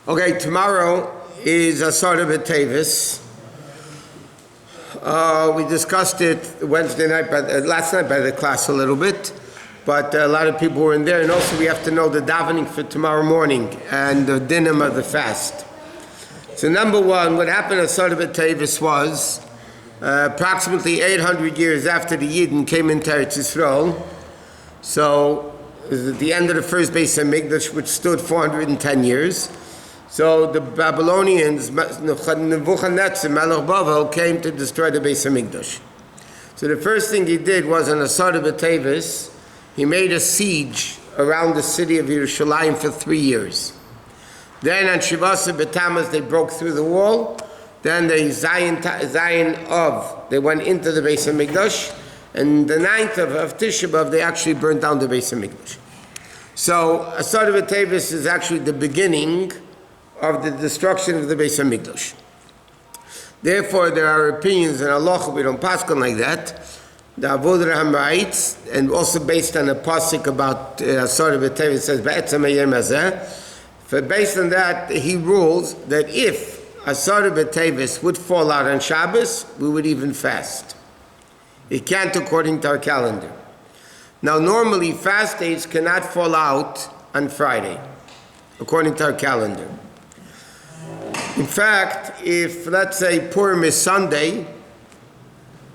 Okay, tomorrow is Asara B'Tevis. We discussed it Wednesday night, last night by the class a little bit, but a lot of people were in there, and also we have to know the davening for tomorrow morning and the dinim of the fast. So number one, what happened at Asara B'Tevis was approximately 800 years after the Yidden came into Eretz Yisrael. So it was at the end of the first Bais Din, which stood 410 years. So the Babylonians, Nebuchadnezzar, Melech Bavel, came to destroy the Beis Hamikdash. So the first thing he did was on Asara B'Tevis, he made a siege around the city of Yerushalayim for 3 years. Then on Shivasa B'Tammuz, they broke through the wall. Then they they went into the Beis Hamikdash, and the 9th of Tisha B'Av, they actually burned down the Beis Hamikdash. So Asara B'Tevis is actually the beginning of the destruction of the Beis Hamikdash. Therefore, there are opinions in halacha, we don't paskin like that. The Vaad Rabbonim writes, and also based on a pasuk about Asara B'Tevis, says, Ba'etzem hayom hazeh. Based on that, he rules that if Asara B'Tevis would fall out on Shabbos, we would even fast. It can't according to our calendar. Now, normally, fast days cannot fall out on Friday, according to our calendar. In fact, if, let's say, Purim is Sunday,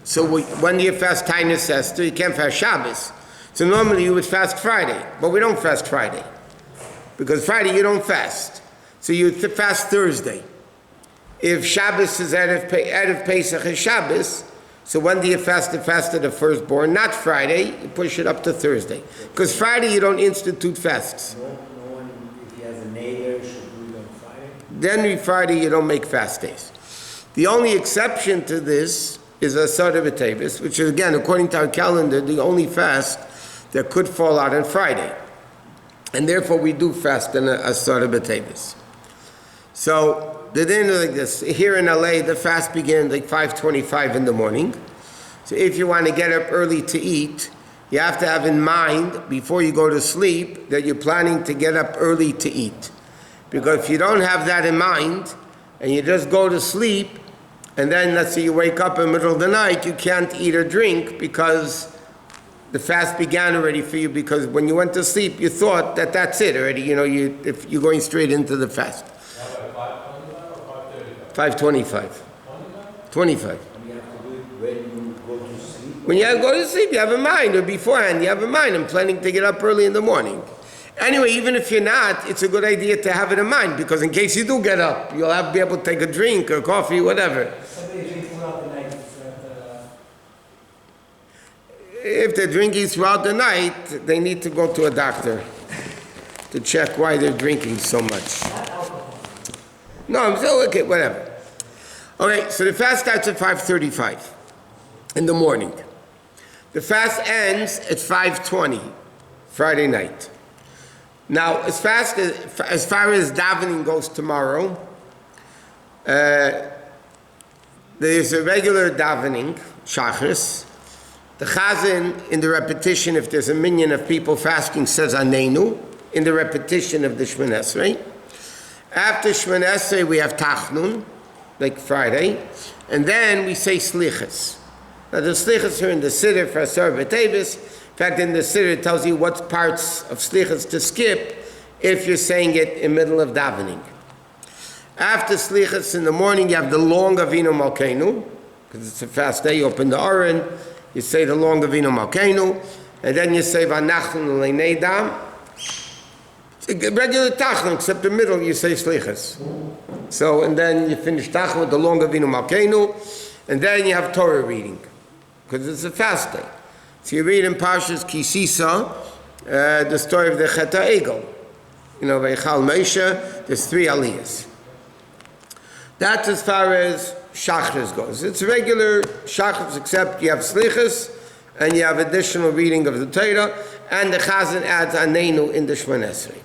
so when you fast Tainus Esther, you can't fast Shabbos. So normally you would fast Friday, but we don't fast Friday. Because Friday you don't fast. So you fast Thursday. If Shabbos is out of Pesach is Shabbos, so when do you fast the fast of the firstborn? Not Friday, you push it up to Thursday. Because Friday you don't institute fasts. No one, if he has a neighbor, should do it on Friday? Then Friday you don't make fast days. The only exception to this is Asara B'Tevis, which is, again, according to our calendar, the only fast that could fall out on Friday. And therefore we do fast in Asara B'Tevis. So the din is like this. Here in LA, the fast begins like 5:25 in the morning. So if you want to get up early to eat, you have to have in mind before you go to sleep that you're planning to get up early to eat. Because if you don't have that in mind, and you just go to sleep, and then let's say you wake up in the middle of the night, you can't eat or drink because the fast began already for you, because when you went to sleep, you thought that that's it already. If you're going straight into the fast. 5:25. 25. You have to do it when you go to sleep? When you go to sleep, you have a mind, or beforehand, you have a mind. I'm planning to get up early in the morning. Anyway, even if you're not, it's a good idea to have it in mind, because in case you do get up, you'll be able to take a drink or coffee, whatever. Somebody drinks throughout the night. If they're drinking throughout the night, they need to go to a doctor to check why they're drinking so much. No, I'm still okay, whatever. Okay, so the fast starts at 5:35 in the morning. The fast ends at 5:20 Friday night. Now, as far as davening goes tomorrow, there's a regular davening, Shachris. The Chazan, in the repetition, if there's a minyan of people fasting, says Anenu, in the repetition of the Shemona Esrei. After Shemona Esrei, we have Tachnun, like Friday, and then we say Slichas. Now, the Slichas are in the Siddur for Asara B'Tevis. In fact, in the Siddur, it tells you what parts of Slichas to skip if you're saying it in the middle of davening. After Slichas in the morning, you have the long Avinu Malkeinu, because it's a fast day. You open the Aron, you say the long Avinu Malkeinu, and then you say Vanachnu Le'nedam. It's a regular Tachnun, except the middle you say Slichas. So, and then you finish Tachnun with the long Avinu Malkeinu, and then you have Torah reading, because it's a fast day. So you read in Parshas Kisisa, the story of the Chet HaEgel. Veichal Moshe, there's 3 aliyahs. That's as far as Shachris goes. It's regular Shachris, except you have Slichas, and you have additional reading of the Torah, and the Chazan adds Anenu in the Shemona Esrei.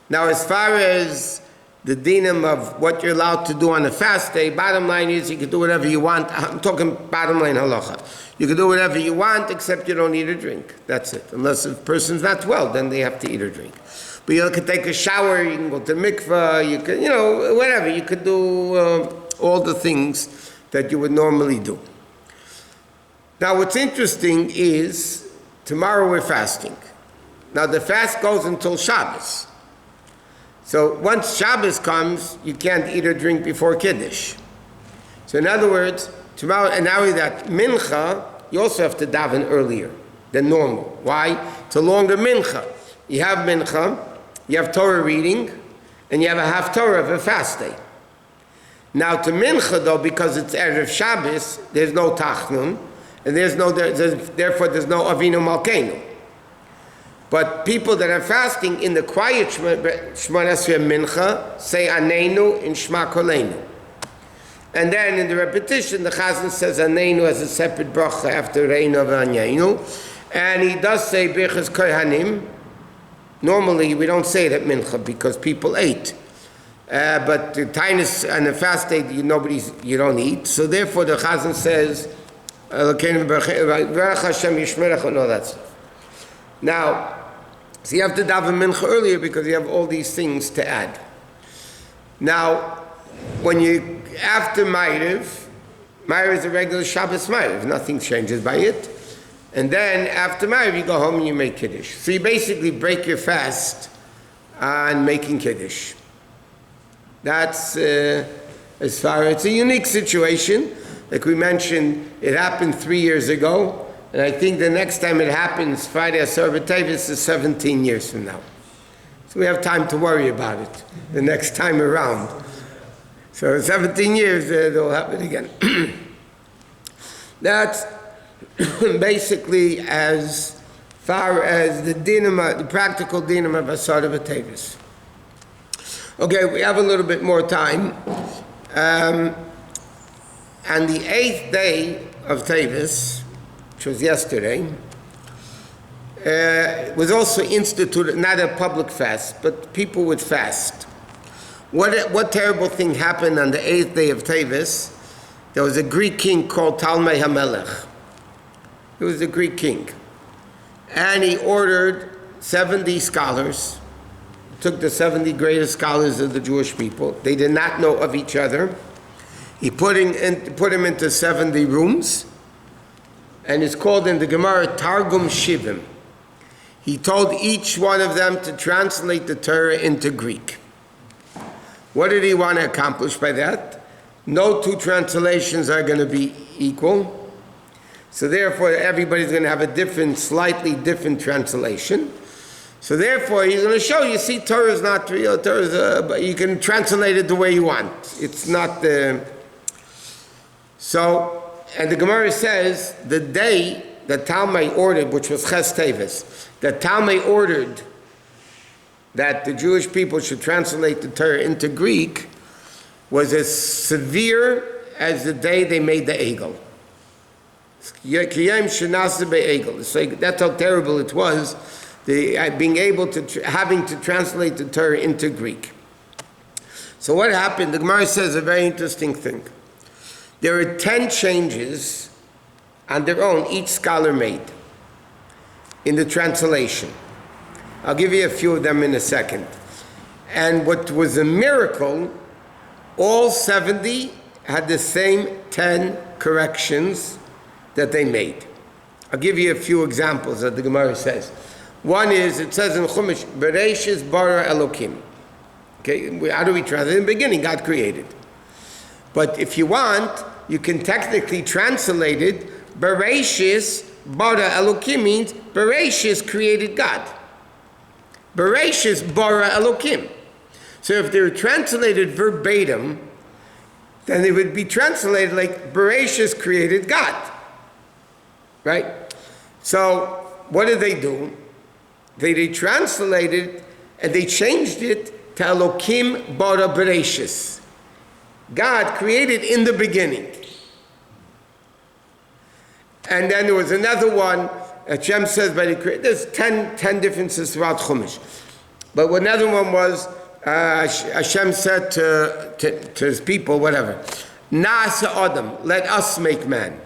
Now, as far as the dinim of what you're allowed to do on a fast day, bottom line is you can do whatever you want. I'm talking bottom line halacha. You can do whatever you want, except you don't eat or drink. That's it. Unless a person's not well, then they have to eat or drink. But you could take a shower, you can go to mikveh, you could, whatever. You could do all the things that you would normally do. Now, what's interesting is tomorrow we're fasting. Now, the fast goes until Shabbos. So once Shabbos comes, you can't eat or drink before Kiddush. So in other words, tomorrow, and now that mincha, you also have to daven earlier than normal. Why? It's a longer mincha. You have mincha, you have Torah reading, and you have a half Torah of a fast day. Now to mincha though, because it's Erev Shabbos, there's no tachnun, and therefore there's no Avinu Malkeinu. But people that are fasting in the quiet Shmoneh Esrei mincha say Aneinu in Shema Koleinu. And then in the repetition, the Chazan says Aneinu as a separate bracha after Reinu v'Aneinu. And he does say Birchas Kohanim. Normally we don't say it at mincha because people ate. But the Tainus and the fast day, you don't eat. So therefore the Chazan says Baruch Hashem Yishmerach and all that stuff. Now, so you have to daven mincha earlier because you have all these things to add. Now, after Ma'ariv is a regular Shabbos Ma'ariv, nothing changes by it. And then after Ma'ariv you go home and you make Kiddush. So you basically break your fast on making Kiddush. That's as far as it's a unique situation. Like we mentioned, it happened 3 years ago. And I think the next time it happens, Friday Asara B'Tevis, is 17 years from now. So we have time to worry about it the next time around. So in 17 years, it'll happen again. That's basically as far as the practical dinam of Asara B'Tevis. Okay, we have a little bit more time. On the 8th day of Tevis, which was yesterday, was also instituted, not a public fast, but people would fast. What terrible thing happened on the 8th day of Tevis? There was a Greek king called Talmei HaMelech. He was a Greek king. And he ordered 70 scholars, took the 70 greatest scholars of the Jewish people. They did not know of each other. He put them into 70 rooms, and it's called in the Gemara Targum Shivim. He told each one of them to translate the Torah into Greek. What did he want to accomplish by that? No two translations are going to be equal. So therefore, everybody's going to have a slightly different translation. So therefore, he's going to show you, see, Torah is not real. Torah is, you can translate it the way you want. It's not the... So, and the Gemara says, the day that Talmai ordered, which was Ches Tevis, that Talmai ordered that the Jewish people should translate the Torah into Greek, was as severe as the day they made the Egel. It's like, that's how terrible it was, having to translate the Torah into Greek. So what happened? The Gemara says a very interesting thing. There are 10 changes on their own each scholar made in the translation. I'll give you a few of them in a second. And what was a miracle, all 70 had the same 10 corrections that they made. I'll give you a few examples that the Gemara says. One is, it says in Chumash, Bereshis bara Elokim. Okay, how do we translate? In the beginning, God created. But if you want, you can technically translate it, Bereshis bara Elokim means Bereshis created God. Bereshis bara Elokim. So if they were translated verbatim, then they would be translated like Bereshis created God. Right? So what did they do? They translated and they changed it to Elokim bara Bereshis. God created in the beginning. And then there was another one, Hashem says, there's 10 differences throughout Chumash. But another one was, Hashem said to his people, whatever, Na'asa Adam, let us make man.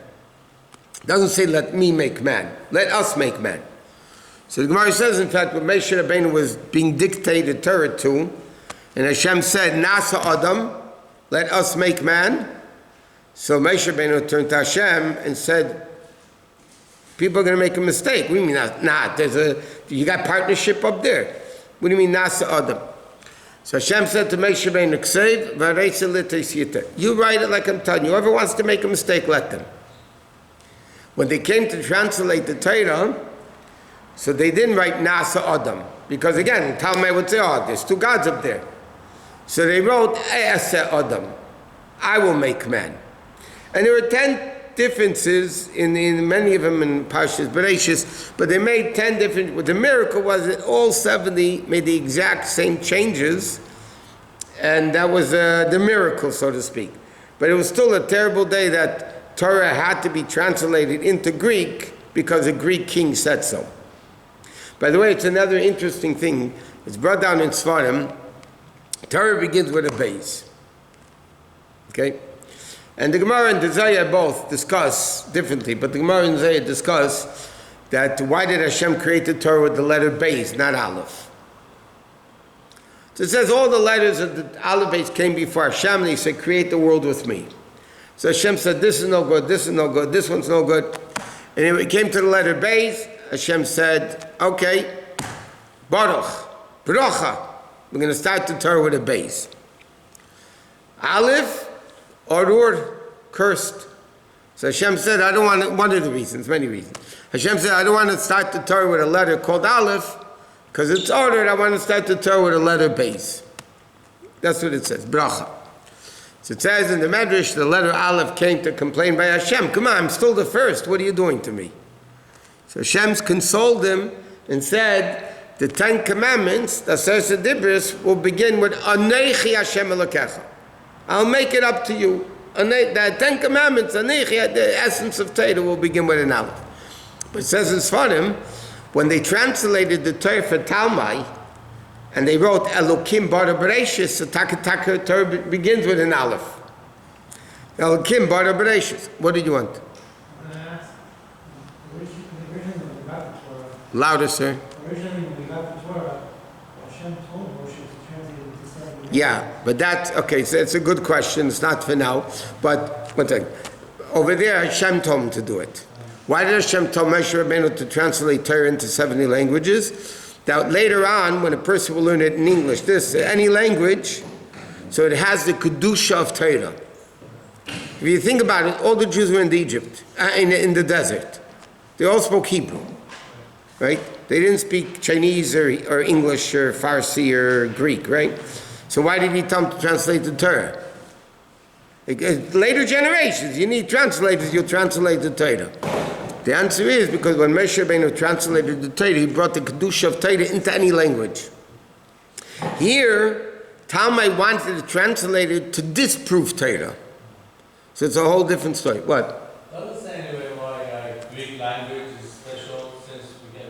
It doesn't say let me make man, let us make man. So the Gemara says, in fact, when Moshe Rabbeinu was being dictated Torah to, and Hashem said, Nasa Adam, let us make man. So Moshe Rabbeinu turned to Hashem and said, people are going to make a mistake. What do you mean, you got partnership up there. What do you mean, Nasa Adam? So Hashem said to Moshe Rabbeinu, Ksev, v'areitze l'teisiyata. You write it like I'm telling you. Whoever wants to make a mistake, let them. When they came to translate the Torah, so they didn't write Nasa Adam. Because again, Talmud would say, oh, there's two gods up there. So they wrote E'aseh Adam. I will make man. And there were 10 differences in many of them in Parshas Bereshis, but they made 10 different. What the miracle was that all 70 made the exact same changes, and that was the miracle, so to speak. But it was still a terrible day that Torah had to be translated into Greek because a Greek king said so. By the way, it's another interesting thing. It's brought down in Svarim. Torah begins with a base. Okay? And the Gemara and the Zayah both discuss differently, but the Gemara and Zayah discuss that why did Hashem create the Torah with the letter Beis, not Aleph? So it says all the letters of the Aleph Beis came before Hashem, and he said, create the world with me. So Hashem said, this is no good, this is no good, this one's no good. And when it came to the letter Beis, Hashem said, okay, Baruch, Bracha. We're going to start the Torah with a Beis. Aleph, Arur, cursed. So Hashem said, I don't want to, one of the reasons, many reasons. Hashem said, I don't want to start the Torah with a letter called Aleph, because it's ordered, I want to start the Torah with a letter Beis. That's what it says, Bracha. So it says in the Medrash, the letter Aleph came to complain by Hashem. Come on, I'm still the first, what are you doing to me? So Hashem consoled him and said, the 10 commandments, the Asara Dibros, will begin with Anechi Hashem Elokecha. I'll make it up to you. The 10 commandments, Anechi, the essence of Torah, will begin with an Aleph. But it says in Sfarim, when they translated the Torah for Talmai, and they wrote Elokim Bara Bereshis, the Taka Torah begins with an Aleph. Elokim Bara Bereshis. What did you want? Louder, sir. Originally, when we got the Torah, Hashem told Moshe to translate it to 70. Yeah, but that, okay, so it's a good question. It's not for now. But, one thing. Over there, Hashem told him to do it. Why did Hashem tell Moshe Rabbeinu to translate Torah into 70 languages? That later on, when a person will learn it in English, any language, so it has the Kedusha of Torah. If you think about it, all the Jews were in Egypt, in the desert. They all spoke Hebrew. Right? They didn't speak Chinese or English or Farsi or Greek, right? So why did he tell them to translate the Torah? Later generations, you need translators, you'll translate the Torah. The answer is because when Moshe Rabbeinu translated the Torah, he brought the Kedusha of Torah into any language. Here, Talmud wanted to translate it to disprove Torah. So it's a whole different story. What? Doesn't say anyway why Greek language is special since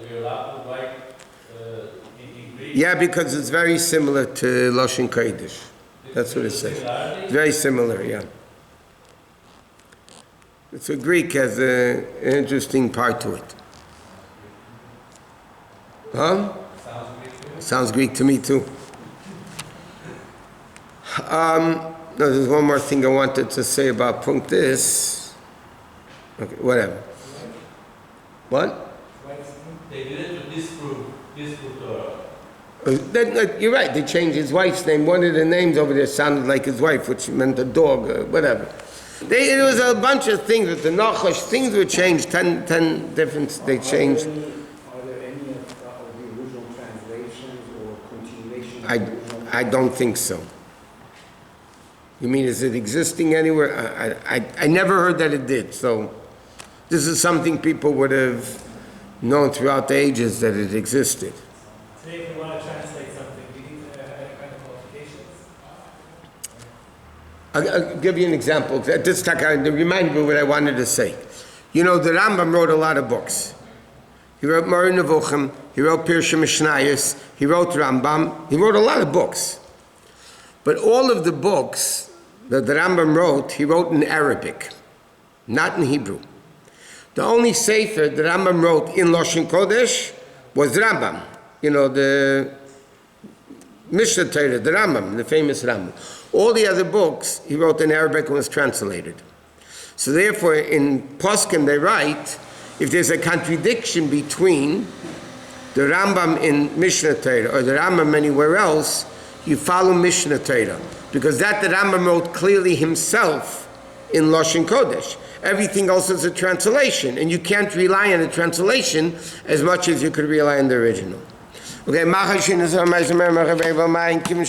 we're allowed to write in Greek. Yeah, because it's very similar to Lashon Kodesh. That's what it says. It's very similar, yeah. So Greek has an interesting part to it. Huh? Sounds Greek to me too. No, there's one more thing I wanted to say about Punktis. Okay, whatever. What? They did it to disprove Torah. You're right, they changed his wife's name. One of the names over there sounded like his wife, which meant a dog, or whatever. There was a bunch of things with the Nachash, things were changed, 10 different, they changed. Are there any of the original translations or continuations? I don't think so. You mean, is it existing anywhere? I never heard that it did, so this is something people would have known throughout the ages that it existed. Today, if we want to translate something, we need to have any kind of qualifications. I'll give you an example. This remind me of what I wanted to say. You know, the Rambam wrote a lot of books. He wrote Moreh Nevuchim, he wrote Pirsha Mishnayos, he wrote Rambam, he wrote a lot of books. But all of the books that the Rambam wrote, he wrote in Arabic, not in Hebrew. The only sefer the Rambam wrote in Lashon Kodesh was the Rambam. You know, the Mishnah Torah, the Rambam, the famous Rambam. All the other books he wrote in Arabic and was translated. So therefore, in Poskim they write, if there's a contradiction between the Rambam in Mishnah Torah or the Rambam anywhere else, you follow Mishnah Torah. Because that the Rambam wrote clearly himself in Lashon Kodesh. Everything else is a translation, and you can't rely on a translation as much as you could rely on the original. Okay,